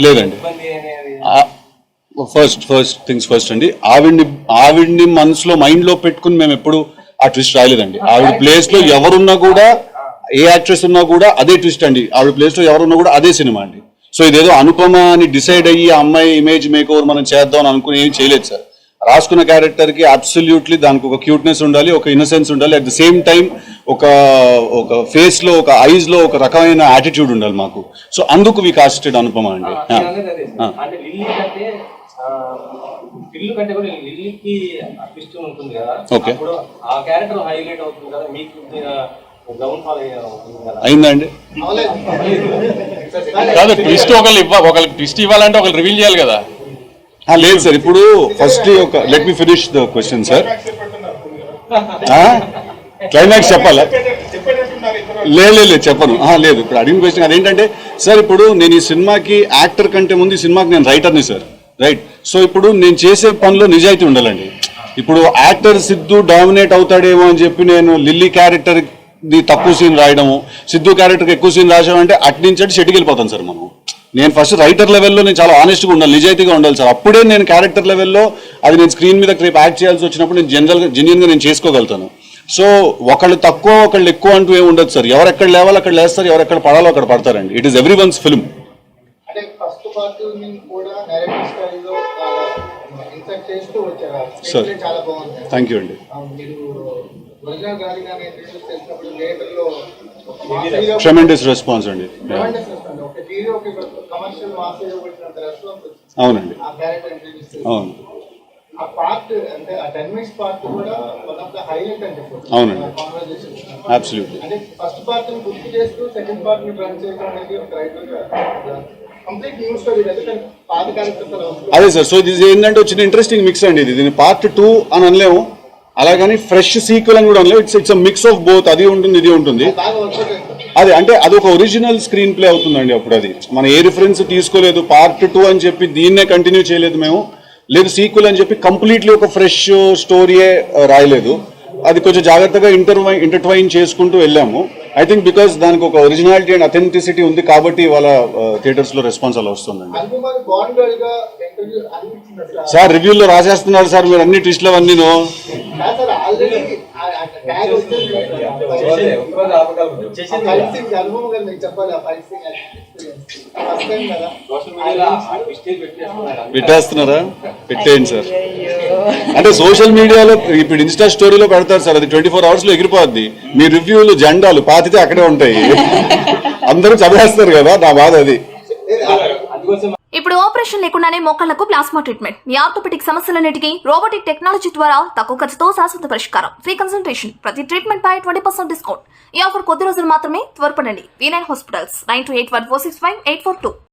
లేదండి. First things first అండి, ఆవిడ్ని మనసులో మైండ్లో పెట్టుకుని మేము ఎప్పుడు ఆ ట్విస్ట్ రాయలేదండి. ఆవిడ ప్లేస్లో ఎవరున్నా కూడా, ఏ యాక్ట్రెస్ ఉన్నా కూడా అదే ట్విస్ట్ అండి. ఆవిడ ప్లేస్లో ఎవరున్నా కూడా అదే సినిమా అండి. సో ఇదేదో అనుపమ అని డిసైడ్ అయ్యి ఆ అమ్మాయి ఇమేజ్ మేక్ ఓవర్ మనం చేద్దాం అని అనుకుని ఏం చేయలేదు సార్. రాసుకున్న క్యారెక్టర్కి అబ్సల్యూట్లీ దానికి ఒక క్యూట్నెస్ ఉండాలి, ఒక ఇన్నసెన్స్ ఉండాలి, అట్ ద సేమ్ టైం ఒక ఫేస్లో, ఒక ఐజ్లో ఒక రకమైన యాటిట్యూడ్ ఉండాలి మాకు. సో అందుకు వి కాస్టెడ్ అనుపమ అండి. ఓకే, అయిందండి. కాదు, ట్విస్ట్ ఒకరికి ట్విస్ట్ ఇవ్వాలంటే ఒకరు రివీల్ చేయాలి కదా. లేదు సార్, ఇప్పుడు first let me finish the question sir. Climax చెప్పాలా? లేదు చెప్పను. లేదు, ఇప్పుడు అడిగిన క్వశ్చన్ అదేంటంటే సార్, ఇప్పుడు నేను ఈ సినిమాకి యాక్టర్ కంటే ముందు ఈ సినిమాకి నేను రైటర్ని సార్, రైట్? సో ఇప్పుడు నేను చేసే పనిలో నిజాయితీ ఉండాలండి. ఇప్పుడు యాక్టర్ సిద్ధు డామినేట్ అవుతాడేమో అని చెప్పి నేను లిల్లీ క్యారెక్టర్ తక్కువ సీన్ రాయడము, సిద్ధు క్యారెక్టర్కి ఎక్కువ సీన్ రాసామంటే అట్నుంచి షెడ్కి వెళ్ళిపోతాను సార్ మనం. నేను ఫస్ట్ రైటర్ లెవెల్లో నేను చాలా ఆనెస్ట్గా ఉండాలి, నిజాయితీగా ఉండాలి సార్. అప్పుడే నేను క్యారెక్టర్ లెవెల్లో అది నేను స్క్రీన్ మీద రేపు యాక్ట్ చేయాల్సి వచ్చినప్పుడు నేను జెన్యున్గా నేను చేసుకోగలుగుతాను. సో ఒకళ్ళు తక్కువ ఒకళ్ళు ఎక్కువ అంటూ ఏమి ఉండదు సార్. ఎవరు ఎక్కడ లేవాలో అక్కడ లేస్తారు, ఎవరు ఎక్కడ పడాలో అక్కడ పడతారండి. It is everyone's film. Sir thank you అండి. ట్రెమెండస్ రెస్పాన్స్ అండి. అవునండి, అవును, అవునండి, అబ్సల్యూట్లీ. అదే సార్. సో ఇది ఏంటంటే వచ్చిన ఇంట్రెస్టింగ్ మిక్స్ అండి. ఇది పార్ట్ 2 అని అనలేము, అలాగని ఫ్రెష్ సీక్వెల్ అని కూడా అనలేము. It's mix of both. అది ఉంటుంది, ఇది ఉంటుంది. అదే అంటే అది ఒక ఒరిజినల్ స్క్రీన్ ప్లే అవుతుందండి. అప్పుడు అది మనం ఏ రిఫరెన్స్ తీసుకోలేదు, పార్ట్ 2 అని చెప్పి దీన్నే కంటిన్యూ చేయలేదు మేము, లేదు సీక్వెల్ అని చెప్పి కంప్లీట్లీ ఒక ఫ్రెష్ స్టోరీయే రాయలేదు. అది కొంచెం జాగ్రత్తగా ఇంటర్ట్వైన్ చేసుకుంటూ వెళ్ళాము. ఐ థింక్ బికాస్ దానికి ఒక ఒరిజినాలిటీ అండ్ అథెంటిసిటీ ఉంది కాబట్టి వాళ్ళ థియేటర్స్ లో రెస్పాన్స్ అలా వస్తుందండి. సార్ రివ్యూల్లో రాసేస్తున్నారు సార్ మీరు అన్ని ట్విస్ట్లు అవన్నీ. పెట్టేస్తున్నారా? పెట్టేయండి సార్. అంటే సోషల్ మీడియాలో ఇప్పుడు ఇన్స్టా స్టోరీలో పెడతారు సార్, అది 24 hours లో ఎగిరిపోద్ది. మీ రివ్యూలు జెండాలు పాతితే అక్కడే ఉంటాయి, అందరూ చదివేస్తారు కదా. నా బాధ అది. ఇప్పుడు ఆపరేషన్ లేకుండానే మోకాళ్లకు ప్లాస్మా ట్రీట్మెంట్. మీ ఆర్థోపెటిక్ సమస్యలన్నిటికీ రోబోటిక్ టెక్నాలజీ ద్వారా తక్కువ ఖర్చుతో శాశ్వత పరిష్కారం. ఫ్రీ కన్సల్టేషన్, ప్రతి ట్రీట్మెంట్ పై 20% డిస్కౌంట్. ఈ ఆఫర్ కొద్ది రోజులు మాత్రమే. త్వరపడండి. V9 hospitals 9281465842.